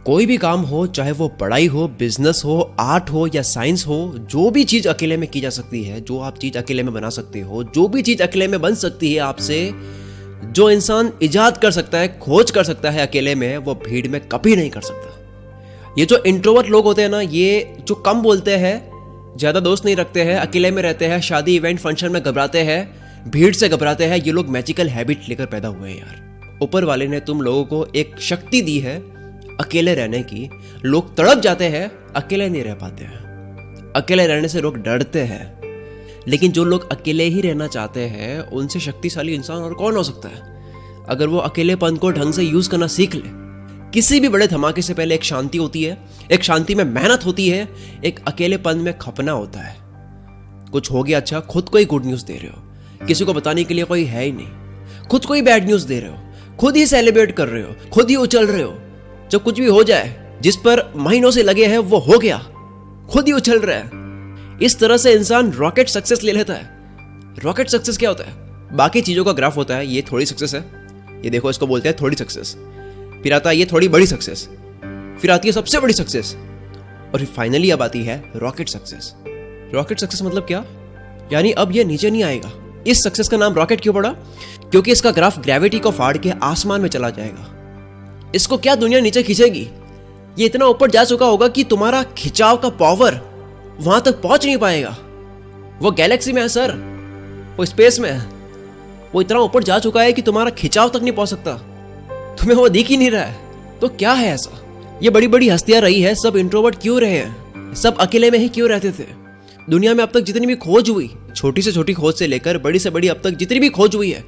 कोई भी काम हो, चाहे वो पढ़ाई हो, बिजनेस हो, आर्ट हो या साइंस हो, जो भी चीज अकेले में की जा सकती है, जो आप चीज अकेले में बना सकते हो, जो भी चीज अकेले में बन सकती है आपसे, जो इंसान इजाद कर सकता है, खोज कर सकता है अकेले में, वो भीड़ में कभी नहीं कर सकता। ये जो इंट्रोवर्ट लोग होते हैं ना, ये जो कम बोलते हैं, ज्यादा दोस्त नहीं रखते हैं, अकेले में रहते हैं, शादी इवेंट फंक्शन में घबराते हैं, भीड़ से घबराते हैं, ये लोग मैजिकल हैबिट लेकर पैदा हुए हैं यार। ऊपर वाले ने तुम लोगों को एक शक्ति दी है अकेले रहने की। लोग तड़प जाते हैं, अकेले नहीं रह पाते हैं। अकेले रहने से लोग डरते हैं, लेकिन जो लोग अकेले ही रहना चाहते हैं, उनसे शक्तिशाली इंसान और कौन हो सकता है? अगर वो अकेलेपन को ढंग से यूज करना सीख ले। किसी भी बड़े धमाके से पहले एक शांति होती है, एक शांति में मेहनत होती है, एक अकेलेपन में खपना होता है। कुछ हो गया अच्छा, खुद को ही गुड न्यूज दे रहे हो, किसी को बताने के लिए कोई है ही नहीं। खुद को ही बैड न्यूज दे रहे हो, खुद ही सेलिब्रेट कर रहे हो, खुद ही उछल रहे हो। जब कुछ भी हो जाए, जिस पर महीनों से लगे हैं वो हो गया, खुद ही उछल रहा है। इस तरह से इंसान रॉकेट सक्सेस ले लेता है। रॉकेट सक्सेस क्या होता है? बाकी चीजों का ग्राफ होता है, ये थोड़ी सक्सेस है, ये देखो इसको बोलते हैं थोड़ी सक्सेस। फिर आता है ये थोड़ी बड़ी सक्सेस, फिर आती है सबसे बड़ी सक्सेस, और फिर फाइनली अब आती है रॉकेट सक्सेस। रॉकेट सक्सेस मतलब क्या? यानी अब ये नीचे नहीं आएगा। इस सक्सेस का नाम रॉकेट क्यों पड़ा? क्योंकि इसका ग्राफ ग्रेविटी को फाड़ के आसमान में चला जाएगा। इसको क्या दुनिया नीचे खींचेगी? ये इतना ऊपर जा चुका होगा कि तुम्हारा खिंचाव का पावर वहां तक पहुंच नहीं पाएगा। वो गैलेक्सी में है सर, वो स्पेस में है, वो इतना ऊपर जा चुका है कि तुम्हारा खिंचाव तक नहीं पहुंच सकता, तुम्हें वो दिख ही नहीं रहा है। तो क्या है ऐसा? ये बड़ी बड़ी हस्तियां रही है, सब इंट्रोवर्ट क्यों रहे हैं? सब अकेले में ही क्यों रहते थे? दुनिया में अब तक जितनी भी खोज हुई, छोटी से छोटी खोज से लेकर बड़ी से बड़ी अब तक जितनी भी खोज हुई है,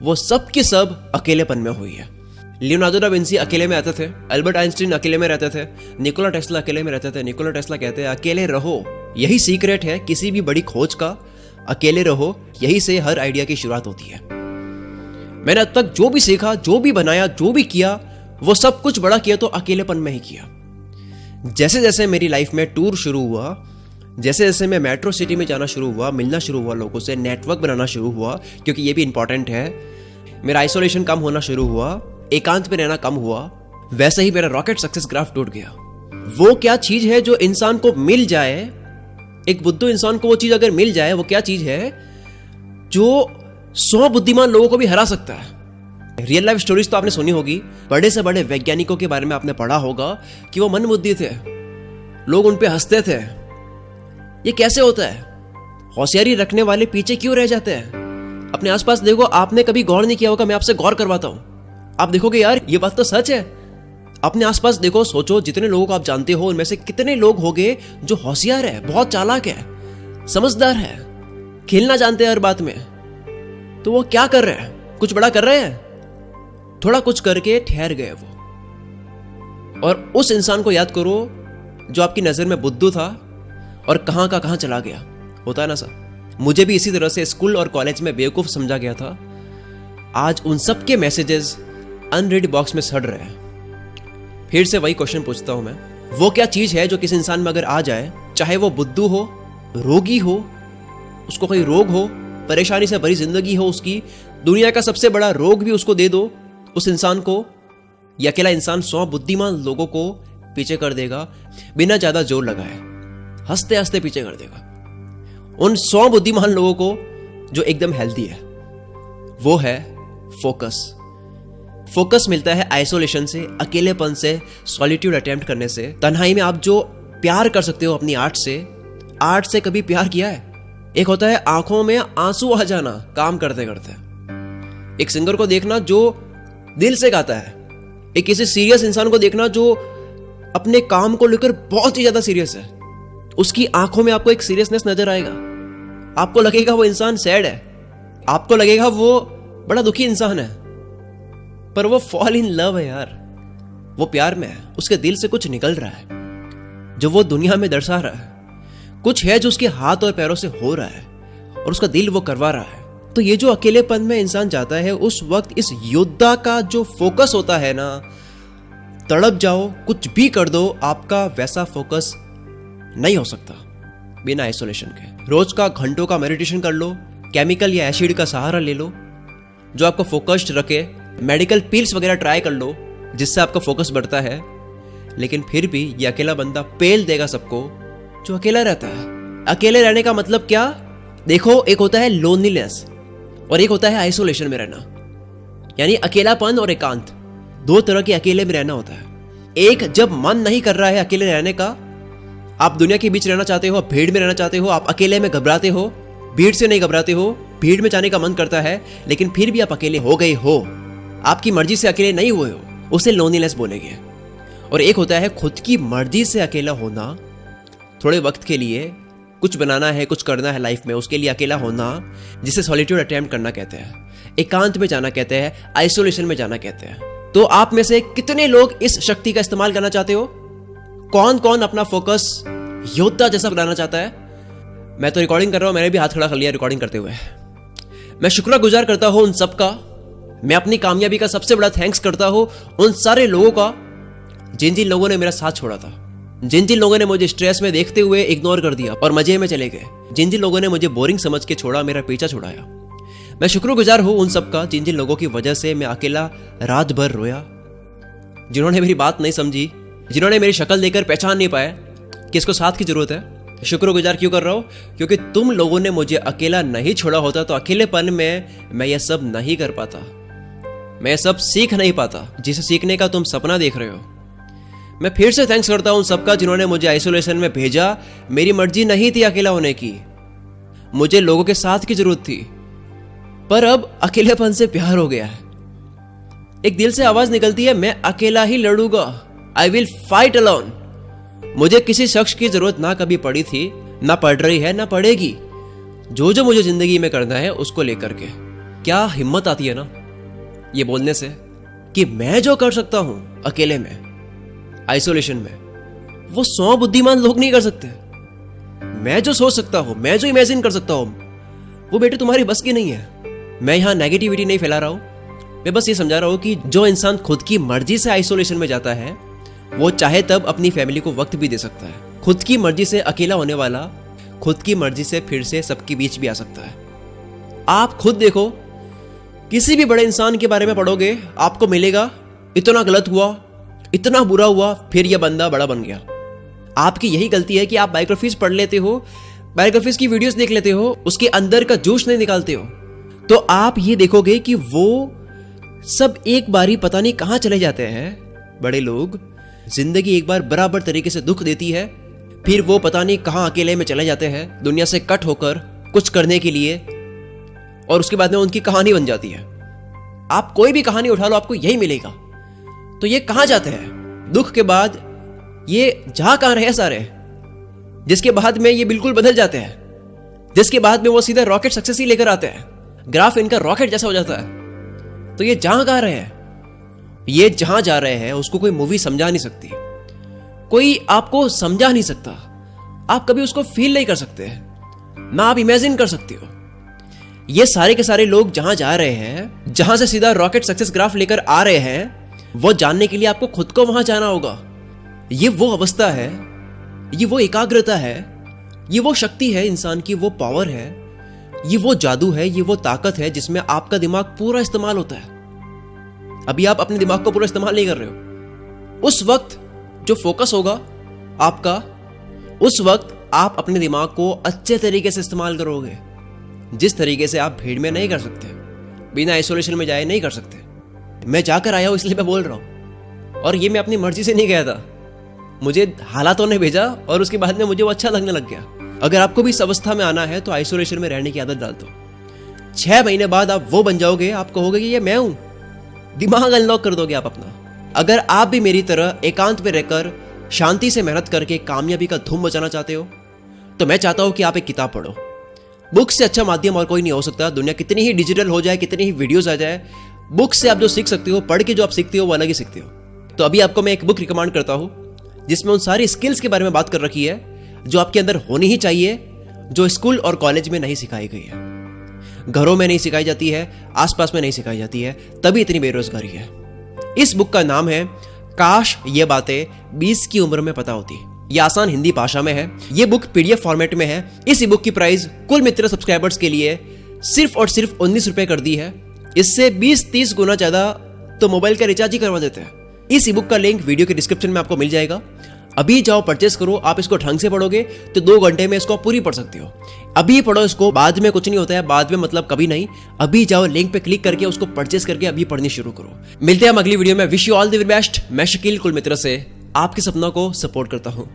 वो सब की सब अकेलेपन में हुई है। लियोनार्डो दा विंसी अकेले में आते थे, अल्बर्ट आइंस्टीन अकेले में रहते थे, निकोला टेस्ला अकेले में रहते थे। निकोला टेस्ला कहते हैं अकेले रहो, यही सीक्रेट है किसी भी बड़ी खोज का। अकेले रहो, यही से हर आइडिया की शुरुआत होती है। मैंने अब तक जो भी सीखा, जो भी बनाया, जो भी किया, वो सब कुछ बड़ा किया तो अकेलेपन में ही किया। जैसे जैसे मेरी लाइफ में टूर शुरू हुआ, जैसे जैसे मैं मेट्रो सिटी में जाना शुरू हुआ, मिलना शुरू हुआ लोगों से, नेटवर्क बनाना शुरू हुआ, क्योंकि ये भी इंपॉर्टेंट है, मेरा आइसोलेशन कम होना शुरू हुआ, एकांत में रहना कम हुआ, वैसे ही मेरा रॉकेट सक्सेस ग्राफ टूट गया। वो क्या चीज है जो इंसान को मिल जाए, एक बुद्धू इंसान को वो चीज अगर मिल जाए, वो क्या चीज है जो 100 बुद्धिमान लोगों को भी हरा सकता है? रियल लाइफ स्टोरीज तो आपने सुनी होगी, बड़े से बड़े वैज्ञानिकों के बारे में आपने पढ़ा होगा कि वो मंदबुद्धि थे, लोग उन पे हंसते थे। ये कैसे होता है? होशियारी रखने वाले पीछे क्यों रह जाते हैं? अपने आसपास देखो, आपने कभी गौर नहीं किया होगा, मैं आपसे गौर करवाता हूं, आप देखोगे यार ये बात तो सच है। अपने आसपास देखो, सोचो, जितने लोगों को आप जानते हो उनमें से कितने लोग होंगे जो होशियार है, बहुत चालाक है, समझदार है, खेलना जानते हैं हर बात में। तो वो क्या कर रहे हैं? कुछ बड़ा कर रहे हैं? थोड़ा कुछ करके ठहर गए वो। और उस इंसान को याद करो जो आपकी नजर में बुद्धू था और कहां का कहां चला गया। होता है ना सर? मुझे भी इसी तरह से स्कूल और कॉलेज में बेवकूफ समझा गया था। आज उन सब के मैसेजेस अनरीड बॉक्स में सड़ रहे हैं। फिर से वही क्वेश्चन पूछता हूं मैं, वो क्या चीज है जो किसी इंसान में अगर आ जाए, चाहे वो बुद्धू हो, रोगी हो, उसको कोई रोग हो, परेशानी से भरी जिंदगी हो उसकी, दुनिया का सबसे बड़ा रोग भी उसको दे दो, उस इंसान को, यह अकेला इंसान 100 बुद्धिमान लोगों को पीछे कर देगा, बिना ज्यादा जोर लगाए, हंसते हंसते पीछे कर देगा। उन 100 बुद्धिमान लोगों को जो एकदम हेल्दी है, वो है फोकस। फोकस मिलता है आइसोलेशन से, अकेलेपन से, सॉलिट्यूड अटेम्प्ट करने से, तन्हाई में आप जो प्यार कर सकते हो अपनी आर्ट से। आर्ट से कभी प्यार किया है? एक होता है आंखों में आंसू आ जाना काम करते करते, एक सिंगर को देखना जो दिल से गाता है, एक किसी सीरियस इंसान को देखना जो अपने काम को लेकर बहुत ही ज्यादा सीरियस है, उसकी आंखों में आपको एक सीरियसनेस नजर आएगा। आपको लगेगा वो इंसान सैड है, आपको लगेगा वो बड़ा दुखी इंसान है, पर वो फॉल इन लव है यार, वो प्यार में है, उसके दिल से कुछ निकल रहा है जो वो दुनिया में दर्शा रहा है, कुछ है जो उसके हाथ और पैरों से हो रहा है और उसका दिल वो करवा रहा है। तो ये जो अकेलेपन में इंसान जाता है, उस वक्त इस योद्धा का जो फोकस होता है ना, तड़प जाओ, कुछ भी कर दो, आपका वैसा फोकस नहीं हो सकता बिना आइसोलेशन के। रोज का घंटों का मेडिटेशन कर लो, केमिकल या एसिड का सहारा ले लो जो आपको फोकस्ड रखे, मेडिकल पिल्स वगैरह ट्राई कर लो जिससे आपका फोकस बढ़ता है, लेकिन फिर भी ये अकेला बंदा पेल देगा सबको जो अकेला रहता है। अकेले रहने का मतलब क्या? देखो, एक होता है लोनलीनेस और एक होता है आइसोलेशन में रहना, यानी अकेलापन और एकांत। दो तरह के अकेले में रहना होता है। एक, जब मन नहीं कर रहा है अकेले रहने का, आप दुनिया के बीच रहना चाहते हो, भीड़ में रहना चाहते हो, आप अकेले में घबराते हो, भीड़ से नहीं घबराते हो, भीड़ में जाने का मन करता है लेकिन फिर भी आप अकेले हो गए हो, आपकी मर्जी से अकेले नहीं हुए हो, उसे लोनलीनेस बोलेंगे। और एक होता है खुद की मर्जी से अकेला होना, थोड़े वक्त के लिए कुछ बनाना है, कुछ करना है लाइफ में, उसके लिए अकेला होना, जिसे सॉलिट्यूड अटेम्प्ट करना कहते हैं, एकांत में जाना कहते हैं, आइसोलेशन में जाना कहते हैं। तो आप में से कितने लोग इस शक्ति का इस्तेमाल करना चाहते हो? कौन कौन अपना फोकस योद्धा जैसा बनाना चाहता है? मैं तो रिकॉर्डिंग कर रहा हूं, मैंने भी हाथ खड़ा कर लिया रिकॉर्डिंग करते हुए। मैं शुक्रगुजार करता हूं उन सबका, मैं अपनी कामयाबी का सबसे बड़ा थैंक्स करता हूं उन सारे लोगों का जिन जिन लोगों ने मेरा साथ छोड़ा था, जिन जिन लोगों ने मुझे स्ट्रेस में देखते हुए इग्नोर कर दिया और मजे में चले गए, जिन जिन लोगों ने मुझे बोरिंग समझ के छोड़ा, मेरा पीछा छुड़ाया। मैं शुक्रगुजार हूं उन सबका जिन जिन लोगों की वजह से मैं अकेला रात भर रोया, जिन्होंने मेरी बात नहीं समझी, जिन्होंने मेरी शक्ल देखकर पहचान नहीं पाया कि इसको साथ की जरूरत है। शुक्रगुजार क्यों कर रहा हूं? क्योंकि तुम लोगों ने मुझे अकेला नहीं छोड़ा होता तो अकेलेपन में मैं यह सब नहीं कर पाता, मैं यह सब सीख नहीं पाता जिसे सीखने का तुम सपना देख रहे हो। मैं फिर से थैंक्स करता हूं उन सबका जिन्होंने मुझे आइसोलेशन में भेजा। मेरी मर्जी नहीं थी अकेला होने की, मुझे लोगों के साथ की जरूरत थी, पर अब अकेलेपन से प्यार हो गया है। एक दिल से आवाज निकलती है, मैं अकेला ही लड़ूंगा, आई विल फाइट अलोन। मुझे किसी शख्स की जरूरत ना कभी पड़ी थी, ना पड़ रही है, ना पड़ेगी। जो जो मुझे जिंदगी में करना है उसको लेकर के क्या हिम्मत आती है ना ये बोलने से कि मैं जो कर सकता हूं अकेले में, आइसोलेशन में, वो 100 बुद्धिमान लोग नहीं कर सकते। मैं जो सोच सकता हूं, मैं जो इमेजिन कर सकता हूं, वो बेटे तुम्हारी बस की नहीं है। मैं यहां नेगेटिविटी नहीं फैला रहा हूं, मैं बस ये समझा रहा हूं कि जो इंसान खुद की मर्जी से आइसोलेशन में जाता है वो चाहे तब अपनी फैमिली को वक्त भी दे सकता है। खुद की मर्जी से अकेला होने वाला खुद की मर्जी से फिर से सबके बीच भी आ सकता है। आप खुद देखो, किसी भी बड़े इंसान के बारे में पढ़ोगे आपको मिलेगा इतना गलत हुआ, इतना बुरा हुआ, फिर यह बंदा बड़ा बन गया। आपकी यही गलती है कि आप बायोग्राफीज पढ़ लेते हो, बायोग्राफीज की वीडियोस देख लेते हो, उसके अंदर का जोश नहीं निकालते हो, तो आप ये देखोगे कि वो सब एक बारी पता नहीं कहां चले जाते हैं। बड़े लोग, जिंदगी एक बार बराबर तरीके से दुख देती है, फिर वो पता नहीं कहां अकेले में चले जाते हैं दुनिया से कट होकर कुछ करने के लिए, और उसके बाद में उनकी कहानी बन जाती है। आप कोई भी कहानी उठा लो आपको यही मिलेगा। तो ये कहां जाते हैं दुख के बाद? ये जा कहां रहे सारे, जिसके बाद में ये बिल्कुल बदल जाते हैं, जिसके बाद में वो सीधा रॉकेट सक्सेस ही लेकर आते हैं, ग्राफ इनका रॉकेट जैसा हो जाता है। तो ये जहां कहां रहे हैं, ये जहां जा रहे हैं उसको कोई मूवी समझा नहीं सकती, कोई आपको समझा नहीं सकता, आप कभी उसको फील नहीं कर सकते, ना आप इमेजिन कर सकते हो। ये सारे के सारे लोग जहां जा रहे हैं, जहां से सीधा रॉकेट सक्सेस ग्राफ लेकर आ रहे हैं, वो जानने के लिए आपको खुद को वहां जाना होगा। ये वो अवस्था है, ये वो एकाग्रता है, ये वो शक्ति है इंसान की, वो पावर है, ये वो जादू है, ये वो ताकत है जिसमें आपका दिमाग पूरा इस्तेमाल होता है। अभी आप अपने दिमाग को पूरा इस्तेमाल नहीं कर रहे हो। उस वक्त जो फोकस होगा आपका, उस वक्त आप अपने दिमाग को अच्छे तरीके से इस्तेमाल करोगे, जिस तरीके से आप भीड़ में नहीं कर सकते, बिना आइसोलेशन में जाए नहीं कर सकते। मैं जाकर आया हूं इसलिए मैं बोल रहा हूं, और ये मैं अपनी मर्जी से नहीं गया था, मुझे हालातों ने भेजा और उसके बाद में मुझे वो अच्छा लगने लग गया। अगर आपको भी इस अवस्था में आना है तो आइसोलेशन में रहने की आदत डाल दो। 6 महीने बाद आप वो बन जाओगे, आप कहोगे कि ये मैं हूं, दिमाग अनलॉक कर दोगे आप अपना। अगर आप भी मेरी तरह एकांत में रहकर शांति से मेहनत करके कामयाबी का धूम मचाना चाहते हो, तो मैं चाहता हूं कि आप एक किताब पढ़ो। बुक से अच्छा माध्यम और कोई नहीं हो सकता। दुनिया कितनी ही डिजिटल हो जाए, कितनी ही वीडियोस आ जाए, बुक से आप जो सीख सकते हो, पढ़ के जो आप सीखते हो वो अलग ही सीखते हो। तो अभी आपको मैं एक बुक रिकमेंड करता हूं जिसमें उन सारी स्किल्स के बारे में बात कर रखी है जो आपके अंदर होनी ही चाहिए, जो स्कूल और कॉलेज में नहीं सिखाई गई है, घरों में नहीं सिखाई जाती है, आसपास में नहीं सिखाई जाती है, तभी इतनी बेरोजगारी है। इस बुक का नाम है काश ये बातें 20 की उम्र में पता होती। ये आसान हिंदी भाषा में है, ये बुक PDF फॉर्मेट में है। इस बुक की प्राइस कुल मित्र सब्सक्राइबर्स के लिए सिर्फ और सिर्फ 19 रुपए कर दी है। इससे 20-30 गुना ज्यादा तो मोबाइल का रिचार्ज ही करवा देते हैं। इस ई बुक का लिंक वीडियो के डिस्क्रिप्शन में आपको मिल जाएगा। अभी जाओ परचेस करो। आप इसको ढंग से पढ़ोगे तो 2 घंटे में इसको पूरी पढ़ सकते हो। अभी पढ़ो इसको, बाद में कुछ नहीं होता है, बाद में मतलब कभी नहीं। अभी जाओ लिंक पे क्लिक करके उसको परचेस करके अभी पढ़नी शुरू करो। मिलते हैं हम अगली वीडियो में। Wish you all the very best. मैं शकील कुल मित्र से आपके सपनों को सपोर्ट करता हूं।